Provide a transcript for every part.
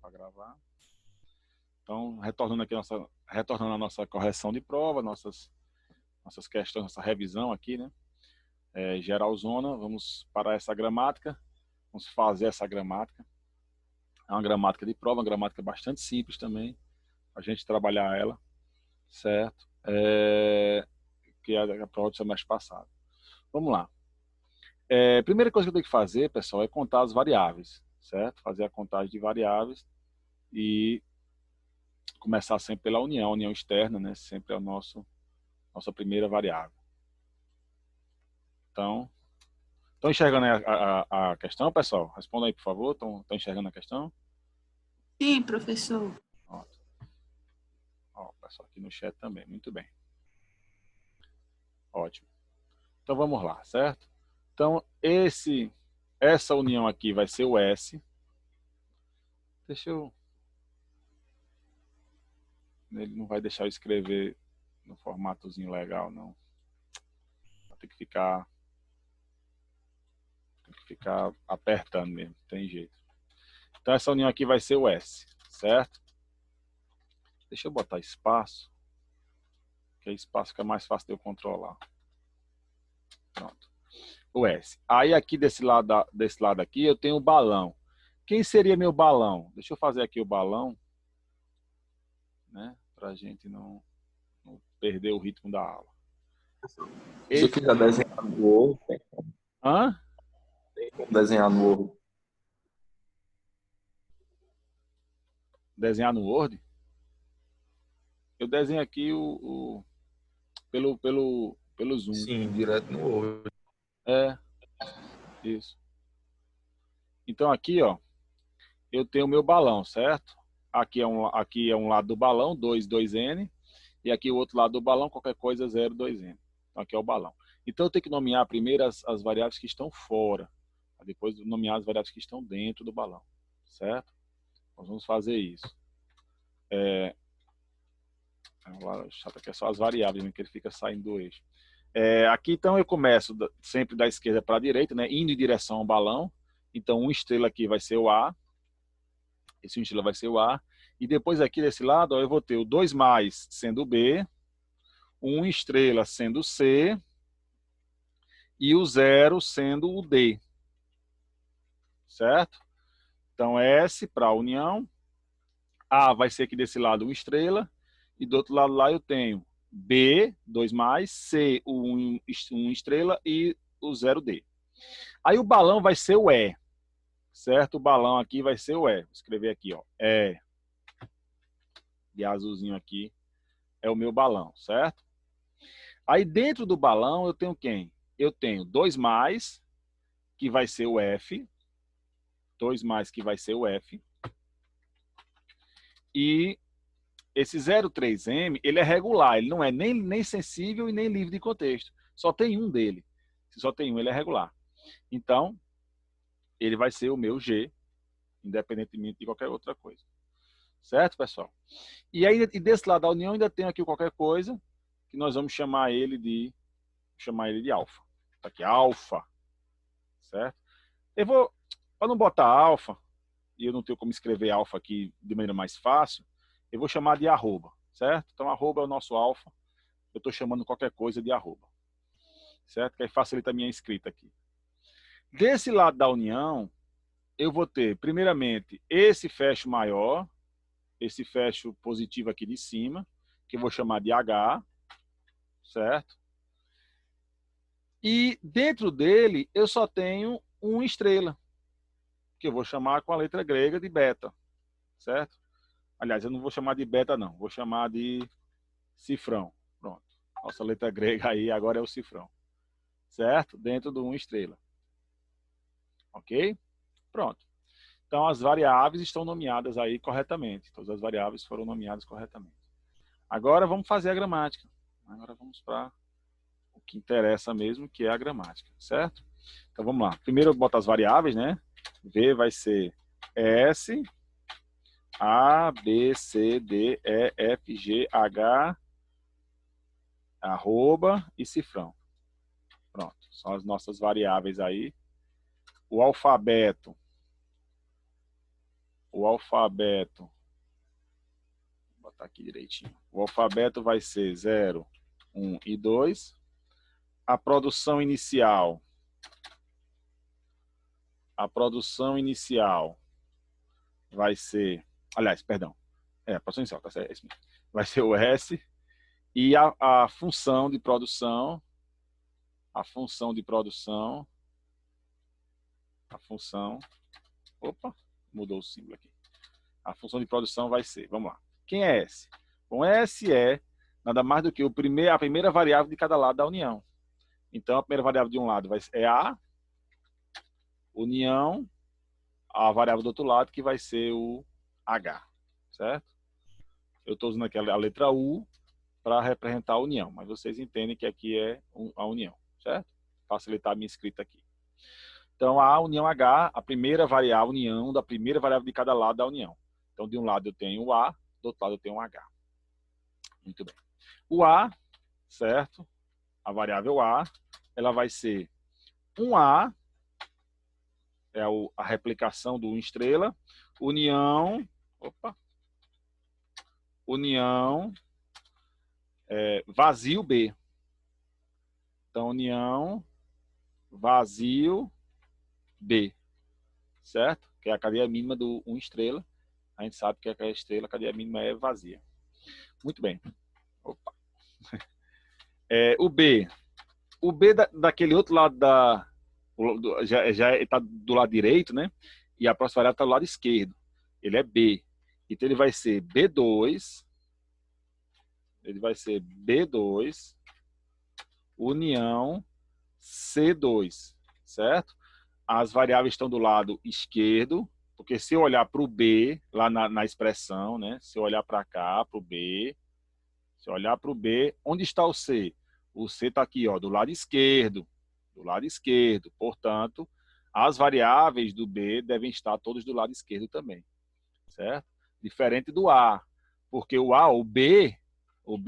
para gravar. Então, retornando aqui retornando a nossa correção de prova, nossas questões, nossa revisão aqui, né? Geralzona, vamos para essa gramática, vamos fazer essa gramática. É uma gramática de prova, uma gramática bastante simples também, a gente trabalhar ela, certo? Que é a prova do semestre passado. Vamos lá. Primeira coisa que eu tenho que fazer, pessoal, é contar as variáveis, certo? Fazer a contagem de variáveis e começar sempre pela união, a união externa, né? Sempre é a nossa primeira variável. Então, estão enxergando a questão, pessoal? Responda aí, por favor. Estão enxergando a questão? Sim, professor. Ó, o pessoal aqui no chat também. Muito bem. Ótimo. Então, vamos lá, certo? Então, essa união aqui vai ser o S. Deixa eu... Ele não vai deixar eu escrever no formatozinho legal, não. Vai ter que ficar apertando mesmo, tem jeito. Então, essa união aqui vai ser o S, certo? Deixa eu botar espaço, que espaço fica mais fácil de eu controlar. Pronto. O S. Aí aqui desse lado aqui eu tenho o balão. Quem seria meu balão? Deixa eu fazer aqui o balão, né? Pra gente não perder o ritmo da aula. Se eu quiser desenhar no Word, tem como. Hã? Tem como desenhar no Word. Desenhar no Word? Eu desenho aqui pelo Zoom. Sim, direto no Word. Isso. Então aqui, ó, eu tenho o meu balão, certo? Aqui é um lado do balão, 2N, e aqui o outro lado do balão, qualquer coisa, 2N. Então aqui é o balão. Então eu tenho que nomear primeiro as variáveis que estão fora, depois nomear as variáveis que estão dentro do balão, certo? Nós vamos fazer isso. Chato aqui é só as variáveis, né, que ele fica saindo do eixo. Aqui então eu começo sempre da esquerda para a direita, né, indo em direção ao balão. Então, uma estrela aqui vai ser o A. Esse uma estrela vai ser o A. E depois aqui desse lado, ó, eu vou ter o 2 mais sendo o B, uma estrela sendo o C e o 0 sendo o D. Certo? Então, S para a união. A vai ser aqui desse lado uma estrela. E do outro lado lá eu tenho B, 2 mais, C, uma estrela e o 0D. Aí o balão vai ser o E. Certo? O balão aqui vai ser o E. Vou escrever aqui, ó. E. De azulzinho aqui é o meu balão, certo? Aí dentro do balão eu tenho quem? Eu tenho 2 mais, que vai ser o F. 2 mais, que vai ser o F. E esse 03M, ele é regular. Ele não é nem sensível e nem livre de contexto. Só tem um dele. Se só tem um, ele é regular. Então, ele vai ser o meu G, independentemente de qualquer outra coisa. Certo, pessoal? E aí, desse lado da união, ainda tem aqui qualquer coisa, que nós vamos chamar ele de alfa. Tá aqui, alfa. Certo? Eu vou, para não botar alfa, e eu não tenho como escrever alfa aqui de maneira mais fácil, eu vou chamar de arroba. Certo? Então, arroba é o nosso alfa. Eu estou chamando qualquer coisa de arroba. Certo? Que aí facilita a minha escrita aqui. Desse lado da união, eu vou ter, primeiramente, esse fecho maior, esse fecho positivo aqui de cima, que eu vou chamar de H, certo? E dentro dele eu só tenho uma estrela, que eu vou chamar com a letra grega de beta, certo? Aliás, eu não vou chamar de beta não, vou chamar de cifrão. Pronto. Nossa letra grega aí agora é o cifrão. Certo? Dentro de uma estrela. Ok? Pronto. Então as variáveis estão nomeadas aí corretamente. Todas as variáveis foram nomeadas corretamente. Agora vamos fazer a gramática. Agora vamos para o que interessa mesmo, que é a gramática, certo? Então vamos lá. Primeiro eu boto as variáveis, né? V vai ser S, A, B, C, D, E, F, G, H, arroba e cifrão. Pronto, são as nossas variáveis aí. O alfabeto o alfabeto, vou botar aqui direitinho, o alfabeto vai ser 0, 1 e 2. A produção inicial vai ser, aliás, perdão, a produção inicial, tá certo, é isso mesmo. Vai ser o S, e a função de produção, opa, mudou o símbolo aqui. A função de produção vai ser, vamos lá. Quem é S? Bom, S é nada mais do que a primeira variável de cada lado da união. Então, a primeira variável de um lado é A, união, a variável do outro lado, que vai ser o H, certo? Eu estou usando aqui a letra U para representar a união, mas vocês entendem que aqui é a união, certo? Facilitar a minha escrita aqui. Então, a união H, a primeira variável, união da primeira variável de cada lado da união. Então, de um lado eu tenho o A, do outro lado eu tenho o H. Muito bem. O A, certo? A variável A, ela vai ser um A, é a replicação do 1 estrela, união vazio B. Então, união vazio B, certo? Que é a cadeia mínima do 1 estrela. A gente sabe que a estrela, a cadeia mínima é vazia. Muito bem. O B daquele outro lado já está do lado direito, né? E a próxima variável está do lado esquerdo. Ele é B. Então ele vai ser B2. Ele vai ser B2 união C2, certo? As variáveis estão do lado esquerdo, porque se eu olhar para o B, lá na expressão, né? Se eu olhar para cá, para o B, se eu olhar para o B, onde está o C? O C está aqui, ó, do lado esquerdo. Do lado esquerdo. Portanto, as variáveis do B devem estar todas do lado esquerdo também, certo? Diferente do A, porque o B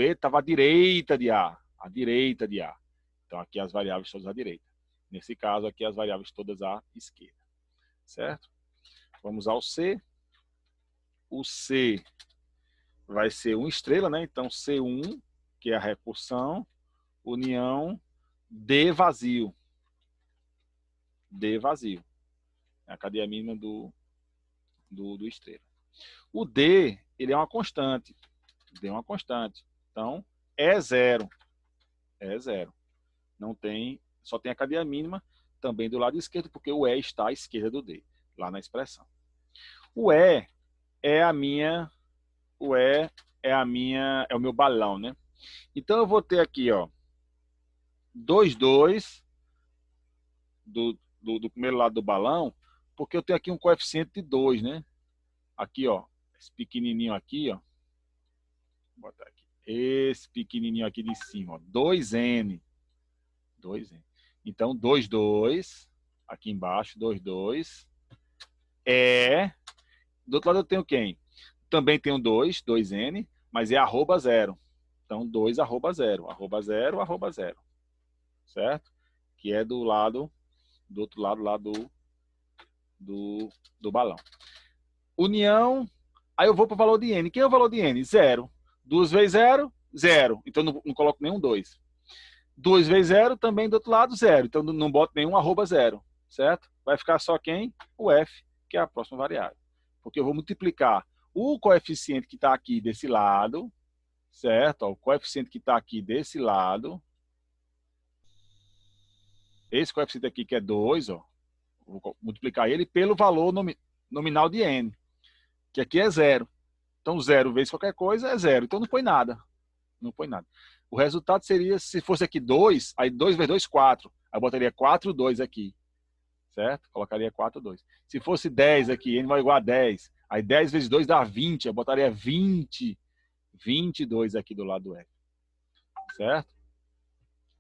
estava à direita de A, à direita de A. Então, aqui as variáveis todas à direita. Nesse caso, aqui as variáveis todas à esquerda, certo? Vamos ao C. O C vai ser 1 estrela, né? Então, C1, que é a recursão, união D vazio. D vazio. É a cadeia mínima do estrela. O D, ele é uma constante. D é uma constante. Então, é 0. É 0. Não tem, só tem a cadeia mínima também do lado esquerdo, porque o E está à esquerda do D, lá na expressão. O E é o meu balão, né? Então eu vou ter aqui, ó, 2 do primeiro lado do balão, porque eu tenho aqui um coeficiente de 2, né? Aqui, ó, esse pequenininho aqui, ó. Vou botar aqui. Esse pequenininho aqui de cima, ó, 2N. 2N. Então, 2, aqui embaixo, 2. Do outro lado eu tenho quem? Também tenho 2N, mas é @0. Então, 2 @0. @0. Certo? Que é do outro lado lá do balão. União, aí eu vou para o valor de N. Quem é o valor de N? 0. 2 vezes 0, 0. Então, não coloco nenhum 2. 2 vezes 0, também do outro lado, 0. Então, não boto nenhum @0, certo? Vai ficar só quem? O F, que é a próxima variável. Porque eu vou multiplicar o coeficiente que está aqui desse lado, certo? O coeficiente que está aqui desse lado. Esse coeficiente aqui, que é 2, ó, vou multiplicar ele pelo valor nominal de N, que aqui é 0. Então, 0 vezes qualquer coisa é 0. Então, não põe nada. Não põe nada. O resultado seria, se fosse aqui 2, aí 2 vezes 2, 4. Aí eu botaria 4, 2 aqui. Certo? Colocaria 4, 2. Se fosse 10 aqui, N vai igual a 10. Aí 10 vezes 2 dá 20. Eu botaria 22 aqui do lado do F. Certo?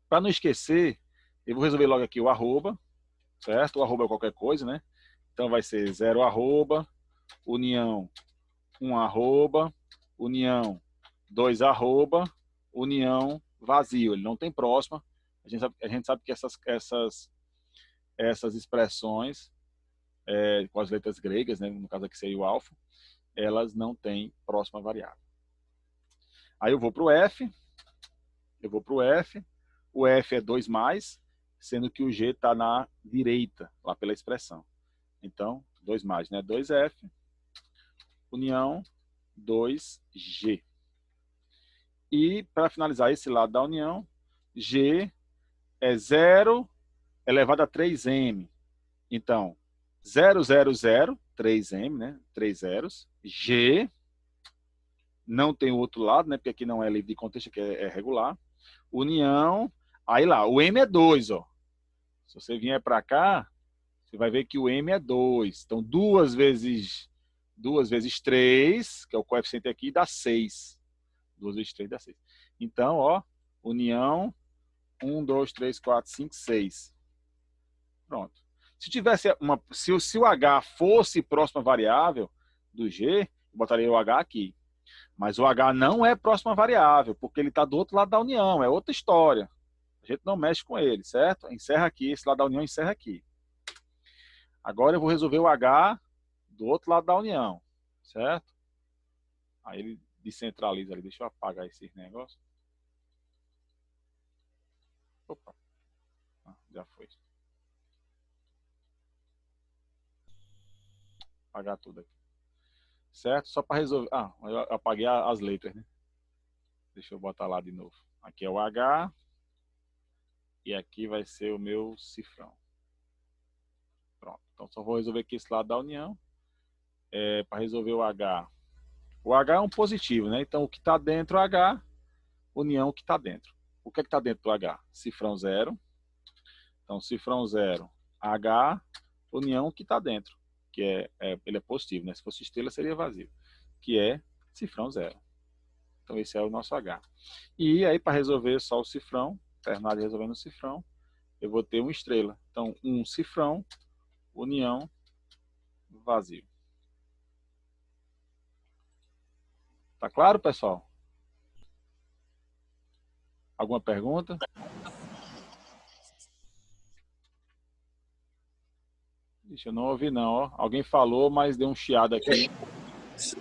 Para não esquecer, eu vou resolver logo aqui o arroba. Certo? O arroba é qualquer coisa, né? Então vai ser 0 arroba, união 1 arroba, união 2 arroba, união vazio. Ele não tem próxima. A gente sabe que essas expressões com as letras gregas, né, no caso aqui seria o alfa, elas não têm próxima variável. Aí eu vou para o F, o F é 2 mais, sendo que o G está na direita, lá pela expressão. Então, 2 mais, né? 2F, união 2G. E, para finalizar esse lado da união, G é 0 elevado a 3M. Então, 0, 0, 0, 3M, né? 3 zeros. G, não tem o outro lado, né? Porque aqui não é livre de contexto, aqui é regular. União, aí lá, o M é 2, ó. Se você vier para cá, você vai ver que o M é 2. Então, 2 vezes 3, que é o coeficiente aqui, dá 6. 2 vezes 3 dá 6. Então, ó, união 1, 2, 3, 4, 5, 6. Pronto. Se o H fosse próxima variável do G, eu botaria o H aqui. Mas o H não é próxima variável, porque ele está do outro lado da união, é outra história. A gente não mexe com ele, certo? Encerra aqui, esse lado da união encerra aqui. Agora eu vou resolver o H do outro lado da união, certo? Aí ele descentraliza ali. Deixa eu apagar esse negócio. Opa. Já foi. Apagar tudo aqui. Certo? Só para resolver. Eu apaguei as letras, né? Deixa eu botar lá de novo. Aqui é o H. E aqui vai ser o meu cifrão. Pronto. Então só vou resolver aqui esse lado da união. Para resolver o H. O H é um positivo, né? Então o que está dentro é H, união o que está dentro. O que está dentro do H? Cifrão 0. Então cifrão 0, H, união o que está dentro. Que ele é positivo, né? Se fosse estrela seria vazio. Que é cifrão 0. Então esse é o nosso H. E aí para resolver só o cifrão, terminar de resolver no cifrão, eu vou ter uma estrela. Então um cifrão, união, vazio. Tá claro, pessoal? Alguma pergunta? Ixi, eu não ouvi não, ó. Alguém falou, mas deu um chiado aqui.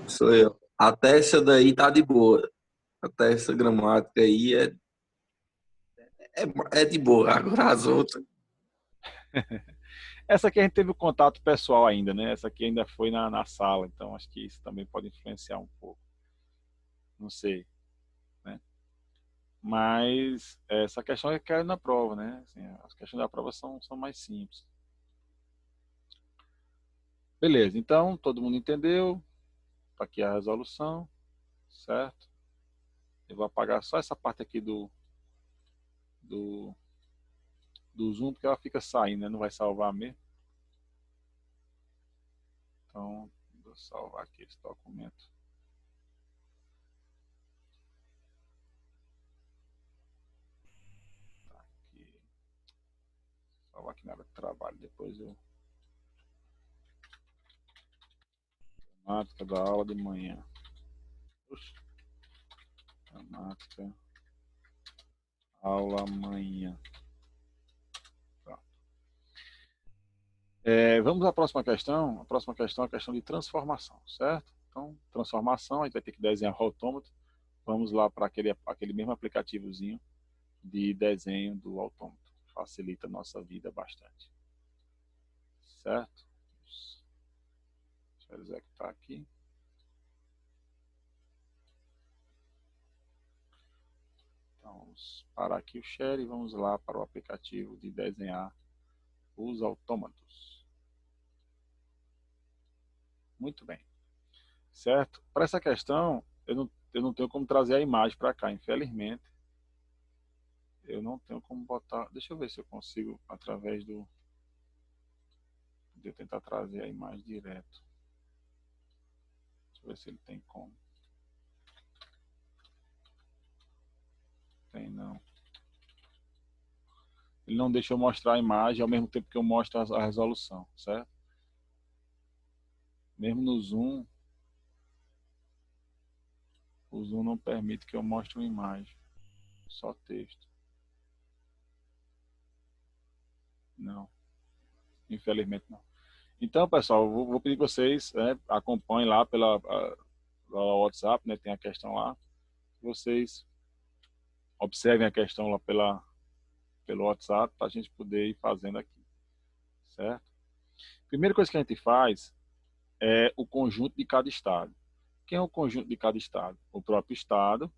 Sou eu. Até essa daí tá de boa. Até essa gramática aí é de boa. Agora as outras. Essa aqui a gente teve o contato pessoal ainda, né? Essa aqui ainda foi na sala, então acho que isso também pode influenciar um pouco. Não sei, né? Mas essa questão é que caiu na prova, né? Assim, as questões da prova são mais simples. Beleza, então todo mundo entendeu. Tá aqui a resolução, certo? Eu vou apagar só essa parte aqui do, do zoom, porque ela fica saindo, né? Não vai salvar mesmo. Então, vou salvar aqui esse documento. Tá aqui. Salvar aqui na área de trabalho, depois eu... Gramática da aula de manhã. Oxe. Gramática, aula amanhã. Tá. Vamos à próxima questão. A próxima questão é a questão de transformação, certo? Então, transformação, a gente vai ter que desenhar o autômato. Vamos lá para aquele mesmo aplicativozinho de desenho do autômato. Facilita a nossa vida bastante. Certo? Deixa eu executar aqui. Então, vamos parar aqui o share e vamos lá para o aplicativo de desenhar os autômatos. Muito bem. Certo? Para essa questão, eu não tenho como trazer a imagem para cá, infelizmente. Eu não tenho como botar... Deixa eu ver se eu consigo, através de eu tentar trazer a imagem direto. Deixa eu ver se ele tem como. Tem não. Ele não deixa eu mostrar a imagem ao mesmo tempo que eu mostro a resolução, certo? Mesmo no zoom, o zoom não permite que eu mostre uma imagem, só texto. Não, infelizmente não. Então, pessoal, vou pedir que vocês, né, acompanhem lá pela WhatsApp, né, tem a questão lá. Vocês observem a questão lá pelo WhatsApp para a gente poder ir fazendo aqui, certo? Primeira coisa que a gente faz é o conjunto de cada estado. Quem é o conjunto de cada estado? O próprio estado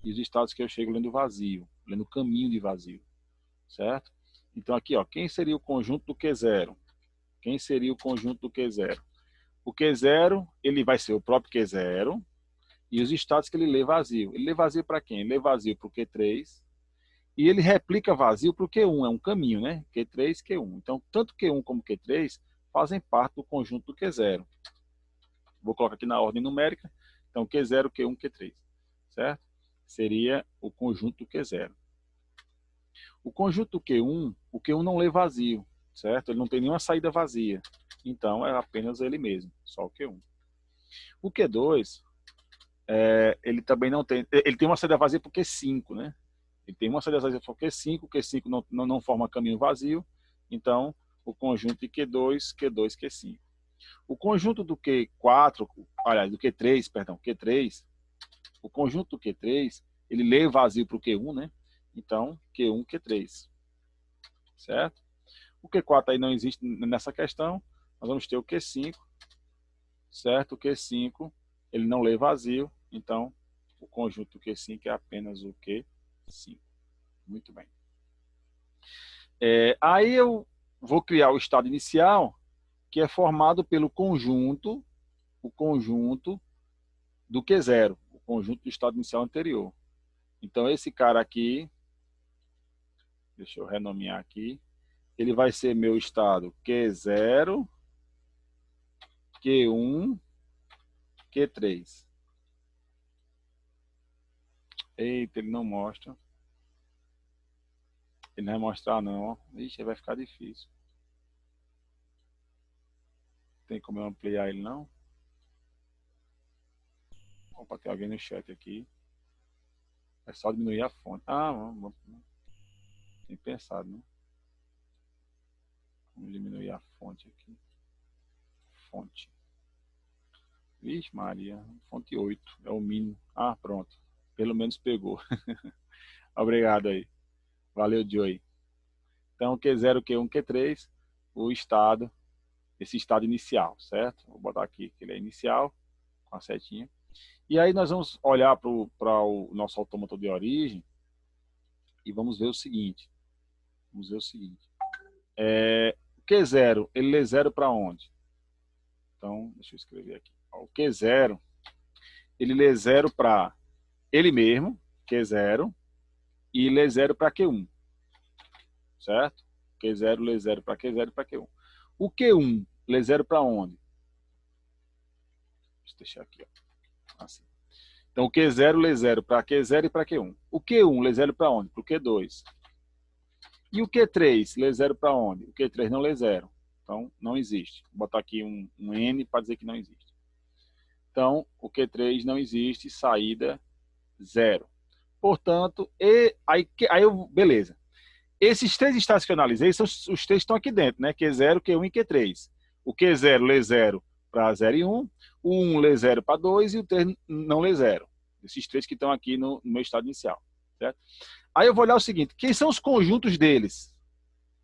e os estados que eu chego lendo vazio, lendo caminho de vazio, certo? Então aqui, ó, quem seria o conjunto do Q0? Quem seria o conjunto do Q0? O Q0, ele vai ser o próprio Q0 e os estados que ele lê vazio. Ele lê vazio para quem? Ele lê vazio para o Q3 e ele replica vazio para o Q1, é um caminho, né? Q3, Q1. Então, tanto Q1 como Q3 fazem parte do conjunto do Q0. Vou colocar aqui na ordem numérica. Então, Q0, Q1, Q3, certo? Seria o conjunto do Q0. O conjunto do Q1, o Q1 não lê vazio, certo? Ele não tem nenhuma saída vazia. Então, é apenas ele mesmo, só o Q1. O Q2, ele também não tem... Ele tem uma saída vazia por Q5, né? Ele tem uma saída vazia por Q5, Q5 não forma caminho vazio. Então, o conjunto de Q2, Q2, Q5. O conjunto do Q4, aliás, do Q3, perdão, Q3, o conjunto do Q3, ele lê vazio para o Q1, né? Então, Q1, Q3. Certo? O Q4 aí não existe nessa questão. Nós vamos ter o Q5, certo? O Q5, ele não lê vazio. Então, o conjunto do Q5 é apenas o Q5. Muito bem. Aí eu vou criar o estado inicial, que é formado pelo conjunto, o conjunto do Q0, o conjunto do estado inicial anterior. Então, esse cara aqui, deixa eu renomear aqui, ele vai ser meu estado Q0, Q1, Q3. Eita, ele não mostra. Ele não vai mostrar, não. Ixi, vai ficar difícil. Tem como eu ampliar ele, não? Opa, tem alguém no chat aqui. É só diminuir a fonte. Ah, vamos. Tem pensado, né? Vamos diminuir a fonte aqui. Fonte. Vixe, Maria. Fonte 8. É o mínimo. Ah, pronto. Pelo menos pegou. Obrigado aí. Valeu, Joey. Então, Q0, Q1, Q3, o estado, esse estado inicial, certo? Vou botar aqui que ele é inicial, com a setinha. E aí nós vamos olhar para o nosso autômato de origem e vamos ver o seguinte. Q0, ele lê 0 para onde? Então, deixa eu escrever aqui. O Q0, ele lê 0 para ele mesmo, Q0, e lê 0 para Q1. Certo? Q0 lê 0 para Q0 e para Q1. O Q1 lê 0 para onde? Deixa eu deixar aqui, ó. Assim. Então, o Q0 lê 0 para Q0 e para Q1. O Q1 lê 0 para onde? Para o Q2. E o Q3 lê 0 para onde? O Q3 não lê 0. Então, não existe. Vou botar aqui um N para dizer que não existe. Então, o Q3 não existe, saída 0. Portanto, beleza. Esses três estados que eu analisei são os três que estão aqui dentro, né? Q0, Q1 e Q3. O Q0 lê 0 para 0 e 1, o 1 lê 0 para 2 e o 3 não lê 0. Esses três que estão aqui no meu estado inicial. Certo? Aí eu vou olhar o seguinte, quem são os conjuntos deles?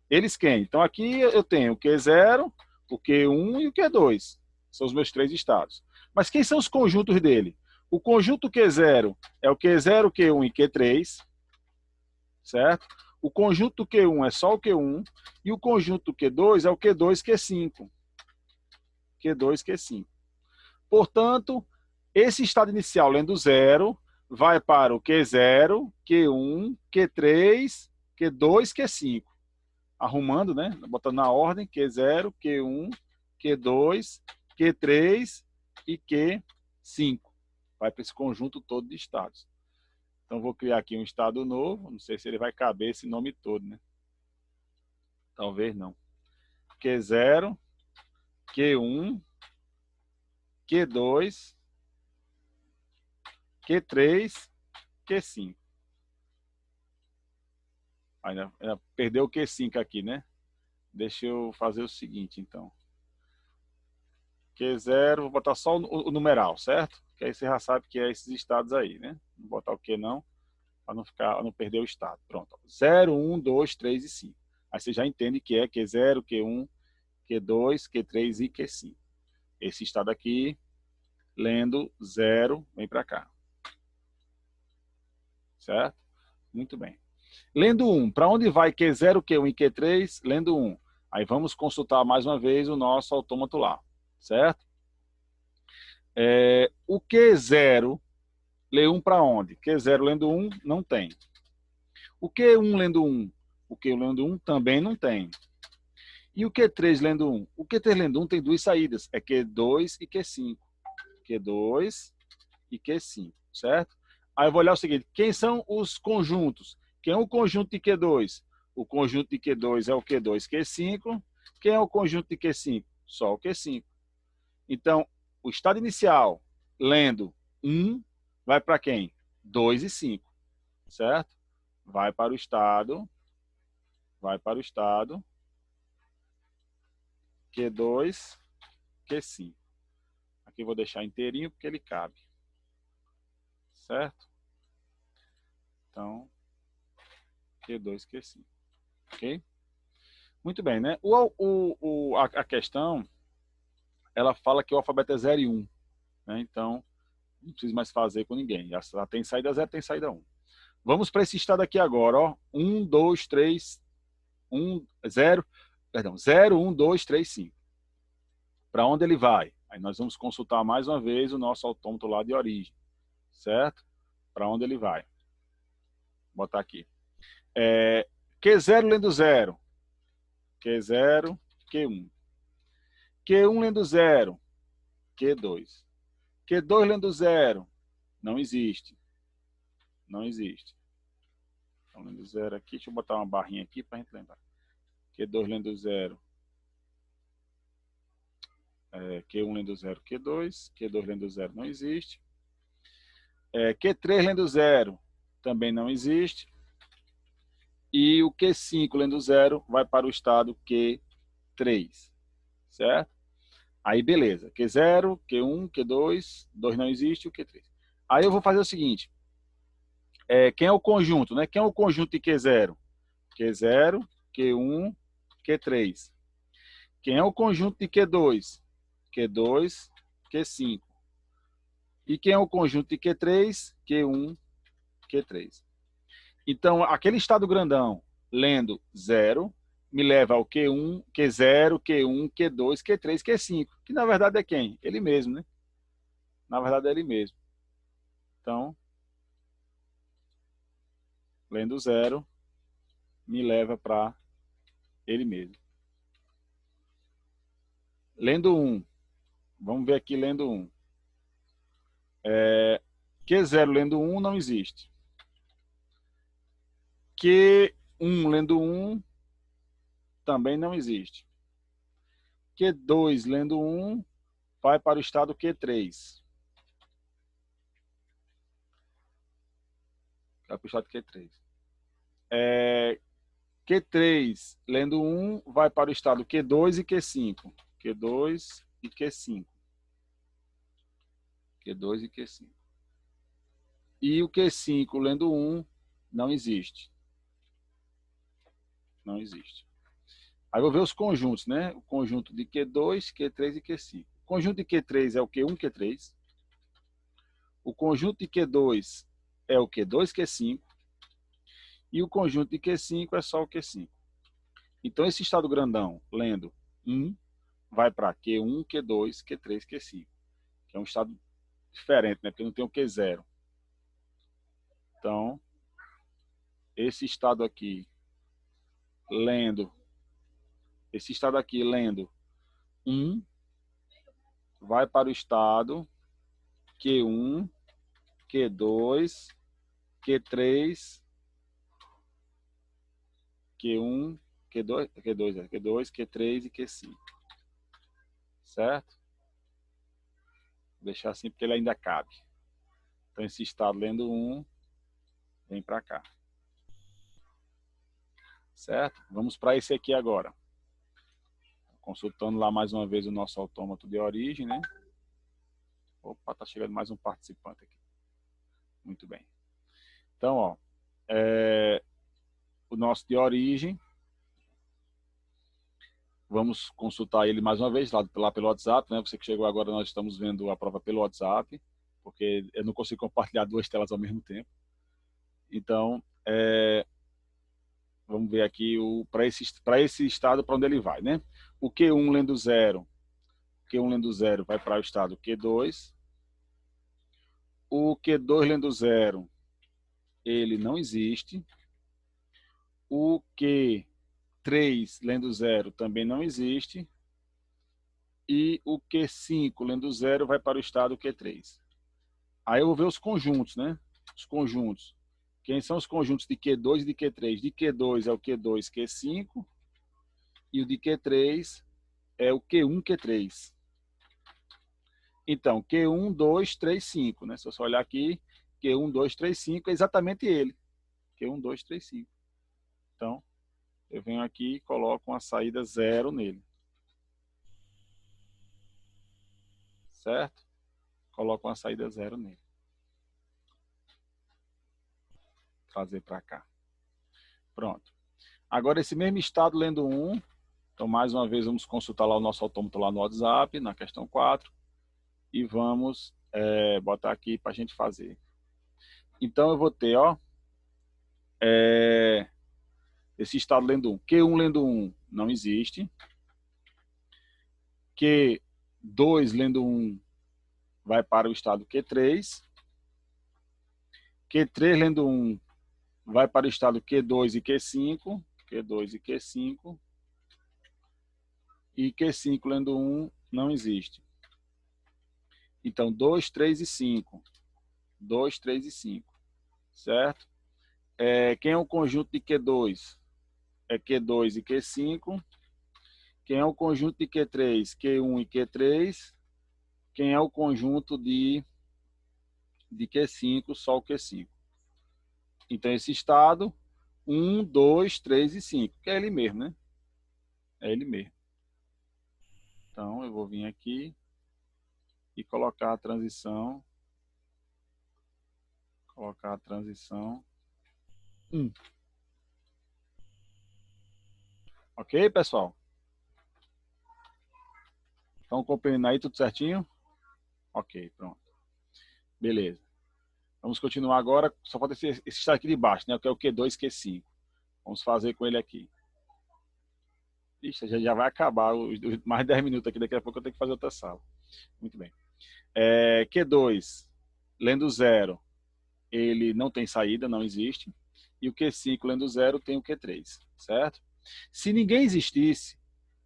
Eles quem? Então aqui eu tenho o Q0, o Q1 e o Q2. São os meus três estados. Mas quem são os conjuntos dele? O conjunto Q0 é o Q0, Q1 e Q3, certo? O conjunto Q1 é só o Q1 e o conjunto Q2 é o Q2, Q5. Q2, Q5. Portanto, esse estado inicial lendo 0 vai para o Q0, Q1, Q3, Q2, Q5. Arrumando, né? Botando na ordem Q0, Q1, Q2, Q3 e Q5. Vai para esse conjunto todo de estados. Então, vou criar aqui um estado novo. Não sei se ele vai caber esse nome todo, né? Talvez não. Q0, Q1, Q2, Q3, Q5. Ainda perdeu o Q5 aqui, né? Deixa eu fazer o seguinte, então. Q0, vou botar só o numeral, certo? Que aí você já sabe que é esses estados aí, né? Não botar o Q não, para não perder o estado. Pronto. 0, 1, 2, 3 e 5. Aí você já entende que é Q0, Q1, Q2, Q3 e Q5. Esse estado aqui, lendo 0, vem para cá. Certo? Muito bem. Lendo 1, para onde vai Q0, Q1 e Q3? Lendo 1. Aí vamos consultar mais uma vez o nosso autômato lá. Certo? O Q0, lê 1 para onde? Q0 lendo 1, não tem. O Q1 lendo 1, o Q1 lendo 1 também não tem. E o Q3 lendo 1? O Q3 lendo 1 tem duas saídas, é Q2 e Q5. Q2 e Q5, certo? Aí eu vou olhar o seguinte, quem são os conjuntos? Quem é o conjunto de Q2? O conjunto de Q2 é o Q2, Q5. Quem é o conjunto de Q5? Só o Q5. Então, o estado inicial, lendo 1, vai para quem? 2 e 5, certo? Vai para o estado Q2, Q5. Aqui eu vou deixar inteirinho porque ele cabe, certo? Então, Q2, Q5, ok? Muito bem, né? A questão, ela fala que o alfabeto é 0 e 1, né? Então, não preciso mais fazer com ninguém. Já tem saída 0, tem saída 1. Vamos para esse estado aqui agora, ó. 1, 2, 3, 0, 1, 2, 3, 5. Para onde ele vai? Aí nós vamos consultar mais uma vez o nosso autômato lá de origem, certo? Para onde ele vai? Vou botar aqui. Q0 lendo 0. Q0, Q1. Q1 lendo 0. Q2. Q2 lendo 0. Não existe. Não existe. Então, lendo 0 aqui. Deixa eu botar uma barrinha aqui para a gente lembrar. Q2 lendo 0. Q1 lendo 0, Q2. Q2 lendo 0 não existe. Q3 lendo 0 também não existe. E o Q5 lendo 0 vai para o estado Q3. Certo? Aí beleza. Q0, Q1, Q2, 2 não existe, o Q3. Aí eu vou fazer o seguinte. Quem é o conjunto, né? Quem é o conjunto de Q0? Q0, Q1, Q3. Quem é o conjunto de Q2? Q2, Q5. E quem é o conjunto de Q3? Q1, Q3. Então, aquele estado grandão, lendo 0, me leva ao Q1, Q0, Q1, Q2, Q3, Q5. Que na verdade é quem? Ele mesmo, né? Na verdade é ele mesmo. Então, lendo 0, me leva para ele mesmo. Lendo 1. Vamos ver aqui lendo 1. Q0 lendo 1 não existe. Q1 lendo 1 também não existe. Q2 lendo 1 vai para o estado Q3. Vai para o estado Q3. Q3 lendo 1 vai para o estado Q2 e Q5. Q2 e Q5. Q2 e Q5. E o Q5 lendo 1 não existe. Não existe. Aí vou ver os conjuntos, né? O conjunto de Q2, Q3 e Q5. O conjunto de Q3 é o Q1, Q3. O conjunto de Q2 é o Q2, Q5. E o conjunto de Q5 é só o Q5. Então, esse estado grandão, lendo 1, vai para Q1, Q2, Q3, Q5. Que é um estado diferente, né? Porque não tem o Q0. Então, esse estado aqui, lendo 1, vai para o estado Q1, Q2, Q3, Q1, Q2, Q3 e Q5. Certo? Vou deixar assim porque ele ainda cabe. Então, esse estado lendo 1, vem para cá. Certo? Vamos para esse aqui agora. Vou Consultando lá mais uma vez o nosso autômato de origem, né? Opa, tá chegando mais um participante aqui. Muito bem. Então, ó, o nosso de origem, vamos consultar ele mais uma vez lá pelo WhatsApp, né? Você que chegou agora, nós estamos vendo a prova pelo WhatsApp, porque eu não consigo compartilhar duas telas ao mesmo tempo. Então, vamos ver aqui para esse estado para onde ele vai, né? O Q1 lendo zero, vai para o estado Q2. O Q2 lendo zero, ele não existe. O Q3 lendo zero também não existe. E o Q5 lendo zero vai para o estado Q3. Aí eu vou ver os conjuntos, né? Os conjuntos. Quem são os conjuntos de Q2 e de Q3? De Q2 é o Q2, Q5. E o de Q3 é o Q1, Q3. Então, Q1, 2, 3, 5. Né? Se eu só olhar aqui, Q1, 2, 3, 5 é exatamente ele. Q1, 2, 3, 5. Então, eu venho aqui e coloco uma saída 0 nele. Certo? Coloco uma saída 0 nele. Trazer para cá. Pronto. Agora, esse mesmo estado lendo 1. Então, mais uma vez, vamos consultar lá o nosso autômato lá no WhatsApp, na questão 4. E vamos botar aqui para a gente fazer. Então, eu vou ter, ó, esse estado lendo 1. Q1 lendo 1 não existe. Q2 lendo 1 vai para o estado Q3. Q3 lendo 1 vai para o estado Q2 e Q5. Q2 e Q5. E Q5 lendo 1 não existe. Então, 2, 3 e 5. 2, 3 e 5. Certo? Quem é o conjunto de Q2? É Q2 e Q5. Quem é o conjunto de Q3? Q1 e Q3. Quem é o conjunto de Q5? Só o Q5. Então, esse estado, 1, 2, 3 e 5, que é ele mesmo, né? É ele mesmo. Então, eu vou vir aqui e colocar a transição. Colocar a transição 1. Ok, pessoal? Estão compreendendo aí tudo certinho? Ok, pronto. Beleza. Vamos continuar agora. Só falta esse estado aqui de baixo, né? Que é o Q2, Q5. Vamos fazer com ele aqui. Ixi, já vai acabar mais 10 minutos aqui. Daqui a pouco eu tenho que fazer outra sala. Muito bem. Q2, lendo 0, ele não tem saída, não existe. E o Q5, lendo 0, tem o Q3. Certo? Se ninguém existisse,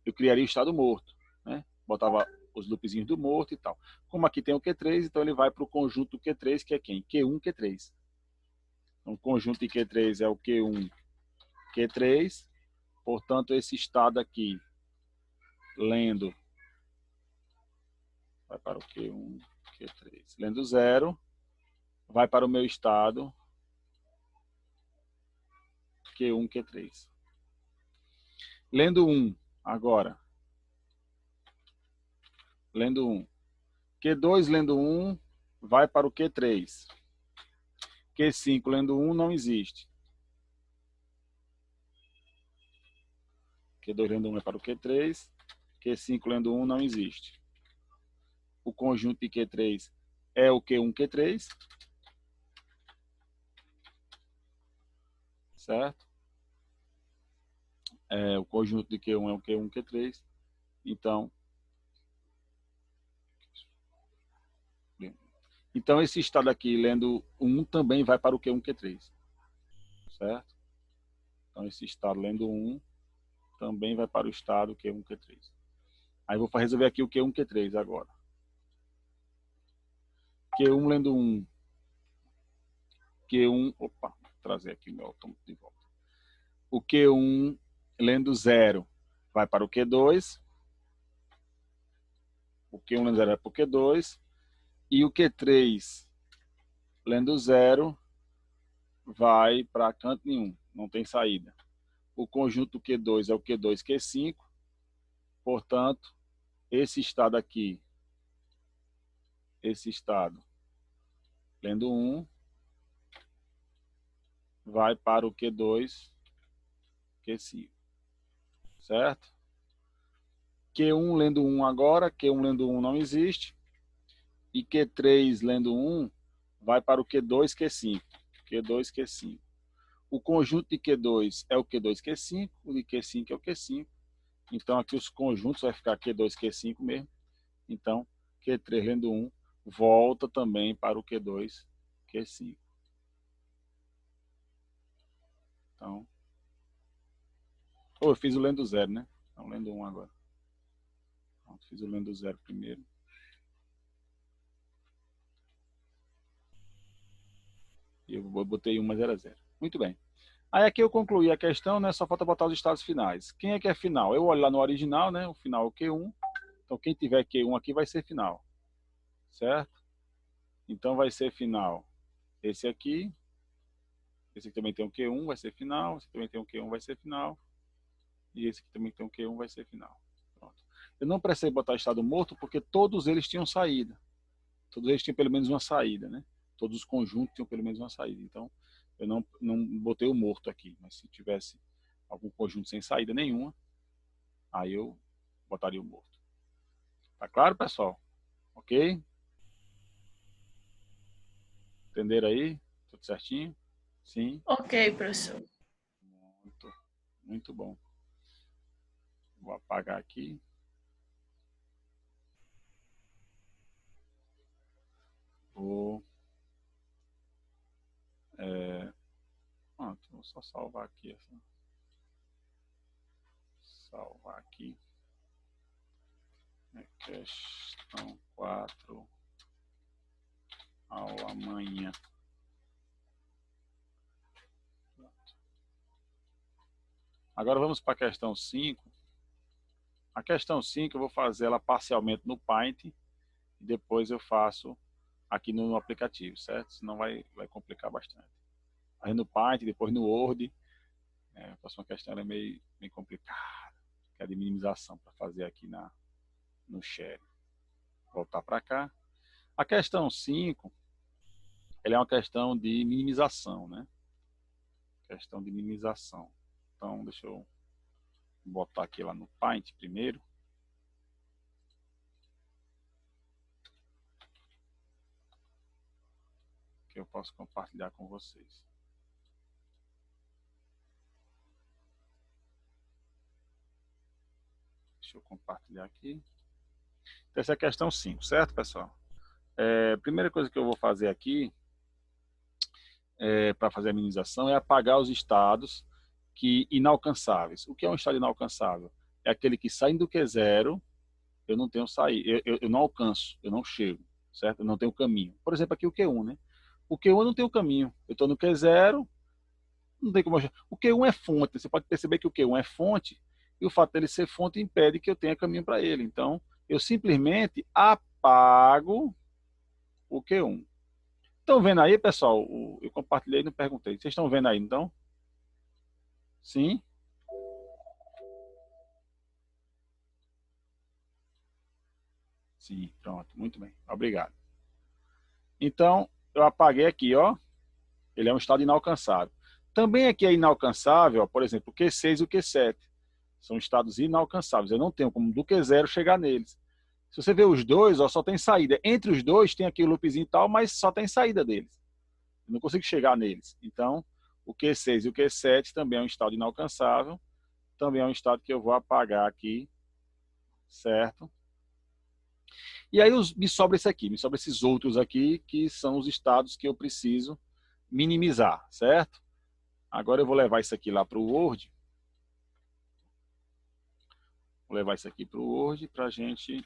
eu criaria o estado morto. Né? Botava os loopzinhos do morto e tal. Como aqui tem o Q3, então ele vai para o conjunto Q3, que é quem? Q1, Q3. Então, o conjunto de Q3 é o Q1, Q3. Portanto, esse estado aqui, lendo, vai para o Q1, Q3. Lendo 0, vai para o meu estado, Q1, Q3. Lendo 1, agora. Lendo 1. Q2, lendo 1, vai para o Q3. Q5, lendo 1, não existe. Q2, lendo 1, é para o Q3. Q5, lendo 1, não existe. O conjunto de Q3 é o Q1, Q3. Certo? O conjunto de Q1 é o Q1, Q3. Então esse estado aqui, lendo 1, também vai para o Q1, Q3. Certo? Então, esse estado, lendo 1, também vai para o estado Q1, Q3. Aí vou resolver aqui o Q1, Q3 agora. Q1, lendo 1. Q1, opa, vou trazer aqui o meu autômato de volta. O Q1, lendo 0, vai para o Q2. O Q1, lendo 0, vai para o Q2. E o Q3, lendo 0, vai para canto nenhum. Não tem saída. O conjunto Q2 é o Q2, Q5. Portanto, esse estado aqui, esse estado, lendo 1, vai para o Q2, Q5. Certo? Q1 lendo 1 agora, Q1 lendo 1 não existe. E Q3 lendo 1 vai para o Q2, Q5. Q2, Q5. O conjunto de Q2 é o Q2, Q5, o de Q5 é o Q5. Então, aqui os conjuntos vai ficar Q2, Q5 mesmo. Então, Q3 lendo 1 volta também para o Q2, Q5. Então, eu fiz o lendo 0, né? Então, lendo 1 agora. Pronto, fiz o lendo 0 primeiro. E eu botei 1, mas era 0. Muito bem. Aí aqui eu concluí a questão, né? Só falta botar os estados finais. Quem é que é final? Eu olho lá no original, né? O final é o Q1. Então, quem tiver Q1 aqui vai ser final. Certo? Então, vai ser final esse aqui. Esse aqui também tem um Q1, vai ser final. Esse aqui também tem um Q1, vai ser final. E esse aqui também tem um Q1, vai ser final. Pronto. Eu não precisei botar estado morto porque todos eles tinham saída. Todos eles tinham pelo menos uma saída, né? Todos os conjuntos tinham pelo menos uma saída. Então, eu não botei o morto aqui. Mas se tivesse algum conjunto sem saída nenhuma, aí eu botaria o morto. Tá claro, pessoal? Ok? Entenderam aí? Tudo certinho? Sim? Ok, professor. Muito, muito bom. Vou apagar aqui. Vou... Pronto, vou só salvar aqui. Salvar aqui. Questão 4. Ao amanhã. Agora vamos para a questão 5. A questão 5 eu vou fazer ela parcialmente no Paint e depois eu faço aqui no aplicativo, certo? Senão vai complicar bastante. Aí no Paint, depois no Word. A próxima questão é meio complicada, que é a de minimização para fazer aqui no Share. Voltar para cá. A questão 5, ela é uma questão de minimização, né? Questão de minimização. Então, deixa eu botar aqui lá no Paint primeiro. Que eu posso compartilhar com vocês. Deixa eu compartilhar aqui. Então, essa é a questão 5, certo, pessoal? Primeira coisa que eu vou fazer aqui, para fazer a minimização, é apagar os estados inalcançáveis. O que é um estado inalcançável? É aquele que sai do Q0, eu não tenho sair, eu não alcanço, eu não chego, certo? Eu não tenho caminho. Por exemplo, aqui o Q1, né? O Q1 não tem o caminho. Eu estou no Q0, não tem como eu... O Q1 é fonte. Você pode perceber que o Q1 é fonte e o fato dele ser fonte impede que eu tenha caminho para ele. Então, eu simplesmente apago o Q1. Estão vendo aí, pessoal? Eu compartilhei e não perguntei. Vocês estão vendo aí, então? Sim? Sim, pronto. Muito bem. Obrigado. Então, eu apaguei aqui, ó. Ele é um estado inalcançável. Também aqui é inalcançável, ó, por exemplo, o Q6 e o Q7. São estados inalcançáveis. Eu não tenho como do Q0 chegar neles. Se você ver os dois, ó, só tem saída. Entre os dois tem aqui o loopzinho e tal, mas só tem saída deles. Eu não consigo chegar neles. Então, o Q6 e o Q7 também é um estado inalcançável. Também é um estado que eu vou apagar aqui, certo? E aí me sobra esse aqui, me sobra esses outros aqui, que são os estados que eu preciso minimizar, certo? Agora eu vou levar isso aqui lá para o Word. Vou levar isso aqui para o Word para a gente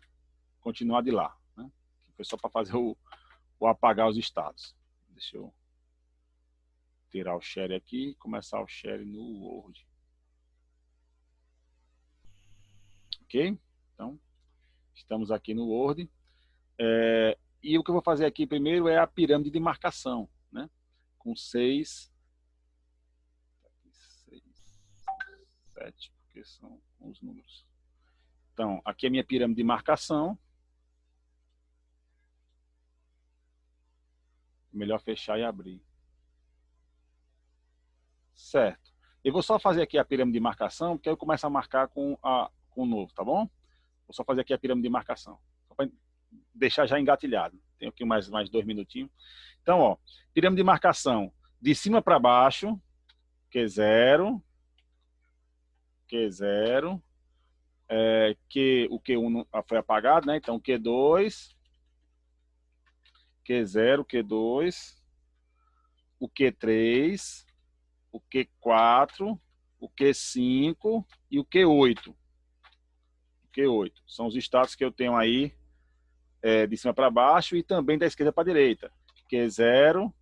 continuar de lá, né? Foi só para fazer o apagar os estados. Deixa eu tirar o share aqui e começar o share no Word. Ok? Então, estamos aqui no Word. E o que eu vou fazer aqui primeiro é a pirâmide de marcação, né? Com 6, 7, porque são os números. Então, aqui é a minha pirâmide de marcação. Melhor fechar e abrir. Certo. Eu vou só fazer aqui a pirâmide de marcação, porque aí eu começo a marcar com o novo, tá bom? Vou só fazer aqui a pirâmide de marcação. Só para deixar já engatilhado. Tenho aqui mais 2 minutinhos. Então, ó, pirâmide de marcação de cima para baixo, Q0, Q0, o Q1 foi apagado, né? Então, Q2, Q0, Q2, o Q3, o Q4, o Q5 e o Q8. O Q8. São os status que eu tenho aí de cima para baixo e também da esquerda para a direita. Q0,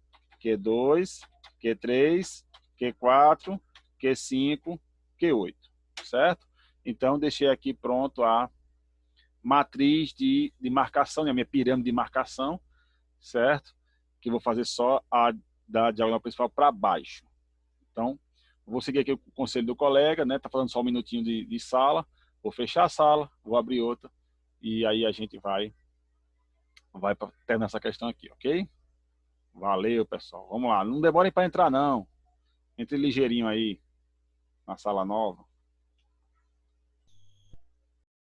Q2, Q3, Q4, Q5, Q8. Certo? Então, deixei aqui pronto a matriz de marcação, a minha pirâmide de marcação, certo? Que eu vou fazer só a da diagonal principal para baixo. Então, vou seguir aqui o conselho do colega, né? Tá falando só um minutinho de sala. Vou fechar a sala, vou abrir outra e aí a gente vai terminar essa questão aqui, ok? Valeu, pessoal. Vamos lá. Não demorem para entrar, não. Entre ligeirinho aí na sala nova.